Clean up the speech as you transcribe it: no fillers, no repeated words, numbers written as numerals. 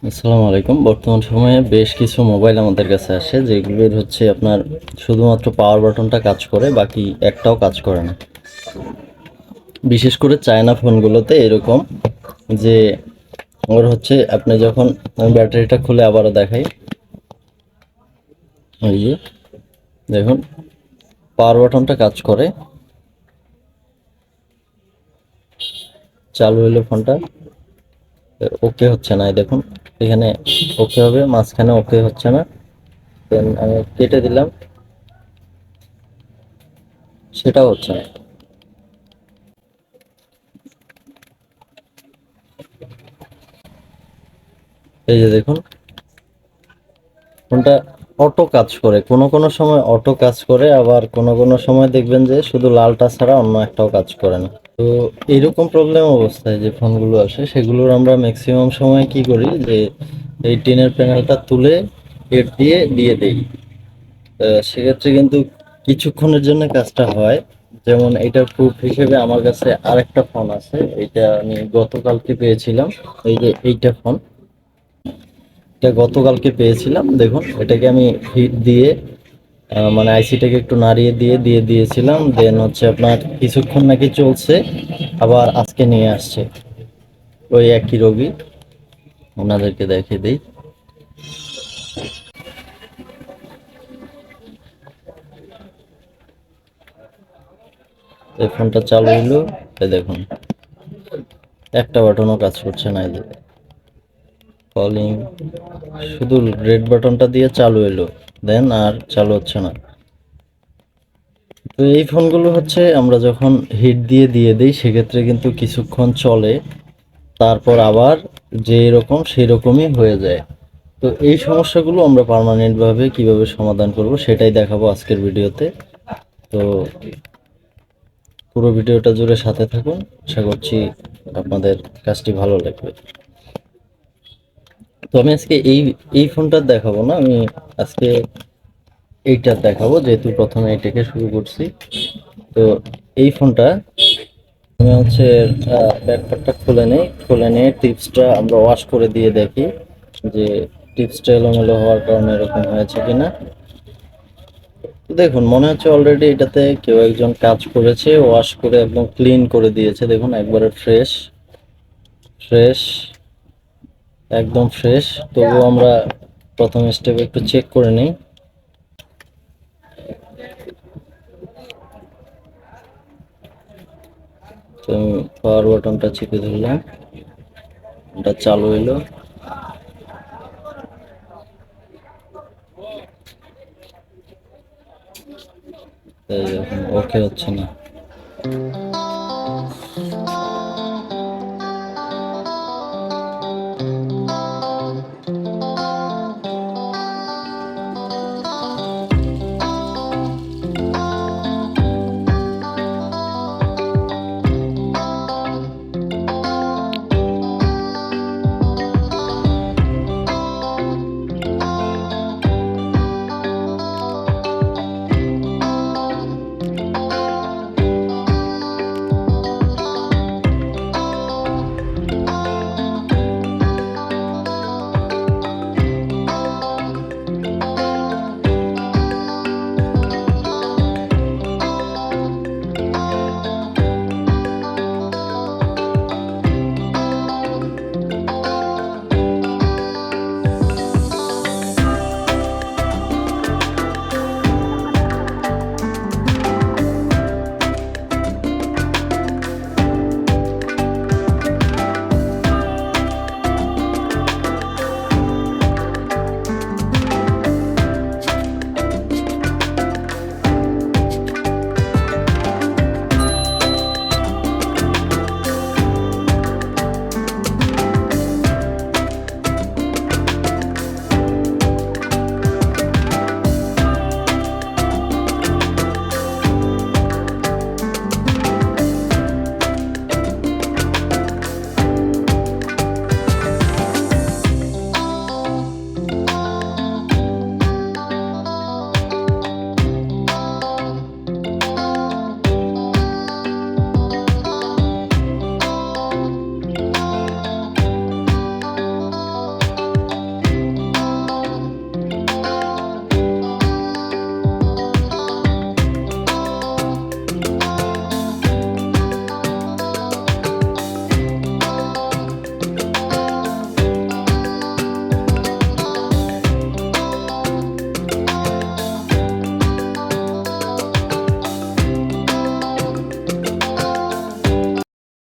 আসসালামু আলাইকুম। বর্তমান সময়ে বেশ কিছু মোবাইল আমাদের কাছে আসে যেগুলোর হচ্ছে আপনার শুধুমাত্র পাওয়ার বাটনটা কাজ করে, বাকি একটাও কাজ করে না। বিশেষ করে চায়না ফোনগুলোতে এরকম যে ওর হচ্ছে আপনি যখন আমি ব্যাটারিটা খুলে আবারও দেখাই, এই যে দেখুন পাওয়ার বাটনটা কাজ করে, চালু হইলো ফোনটা, ওকে হচ্ছে না। এই দেখুন এখানে ওকে হবে, মাঝখানে ওকে হচ্ছে না। দেন আমি কেটে দিলাম, সেটাও হচ্ছে না। এই যে দেখুন ফোনটা অটো কাজ করে, কোনো কোনো সময় অটো কাজ করে, আবার কোনো কোনো সময় দেখবেন যে শুধু লালটা ছাড়া অন্য একটাও কাজ করে না। তো এইরকম প্রবলেম অবস্থায় যে ফোনগুলো আসে সেগুলোর আমরা ম্যাক্সিমাম সময় কি করি যে এই টিনের প্যানেলটা তুলে হেড দিয়ে দিয়ে দিই। সেক্ষেত্রে কিন্তু কিছুক্ষণের জন্য কাজটা হয়। যেমন এটার প্রুফ হিসেবে আমার কাছে আরেকটা ফোন আছে, এটা আমি গতকালকে পেয়েছিলাম। এই যে এইটা ফোন, এটা গতকালকে পেয়েছিলাম। দেখুন এটাকে আমি হিট দিয়ে মানে আইসিটাকে একটু নাড়িয়ে দিয়ে দিয়ে দিয়েছিলাম, দেন হচ্ছে আপনার কিছুক্ষণ নাকি চলছে, আবার আজকে নিয়ে আসছে ওই একই রোগী। ওনাদেরকে দেখিয়ে দিই। এই ফোনটা চালু হইলো, এই দেখুন একটা বাটনও কাজ করছে না। এই যে কলিং, শুধু রেড বাটনটা দিয়ে চালু এলো, দেন আর চালু হচ্ছে না। তো এই ফোনগুলো হচ্ছে আমরা যখন হিট দিয়ে দিয়ে দিই সেক্ষেত্রে কিন্তু কিছুক্ষণ চলে, তারপর আবার যে রকম সেই রকমই হয়ে যায়। তো এই সমস্যাগুলো আমরা পার্মানেন্ট ভাবে কিভাবে সমাধান করব সেটাই দেখাবো আজকের ভিডিওতে। তো পুরো ভিডিওটা জুড়ে সাথে থাকুন, আশা করছি আপনাদের কাজটি ভালো লাগবে। তো আমি আজকে এই ফোনটা দেখাবো না, আমি আজকে এইটা দেখাবো, যেহেতু প্রথমে এটাকে শুরু করছি। তো এই ফোনটা আমি হচ্ছে ব্যাকপার্টটা খুলে নেই, খুলে নিয়ে টিপসটা আমরা ওয়াশ করে দিয়ে দেখি যে টিপসটা এলোমেলো হওয়ার কারণে এরকম হয়েছে কিনা। দেখুন মনে হচ্ছে অলরেডি এটাতে কেউ একজন কাজ করেছে, ওয়াশ করে একদম ক্লিন করে দিয়েছে। দেখুন একবারে ফ্রেশ ফ্রেশ, একদম ফ্রেশ। তবুও আমরা প্রথম স্টেপে একটু চেক করে নিই। তো আমি পাওয়ার বাটনটা চেপে ধরলাম, এটা চালু হইলো। এই দেখুন ওকে হচ্ছে না।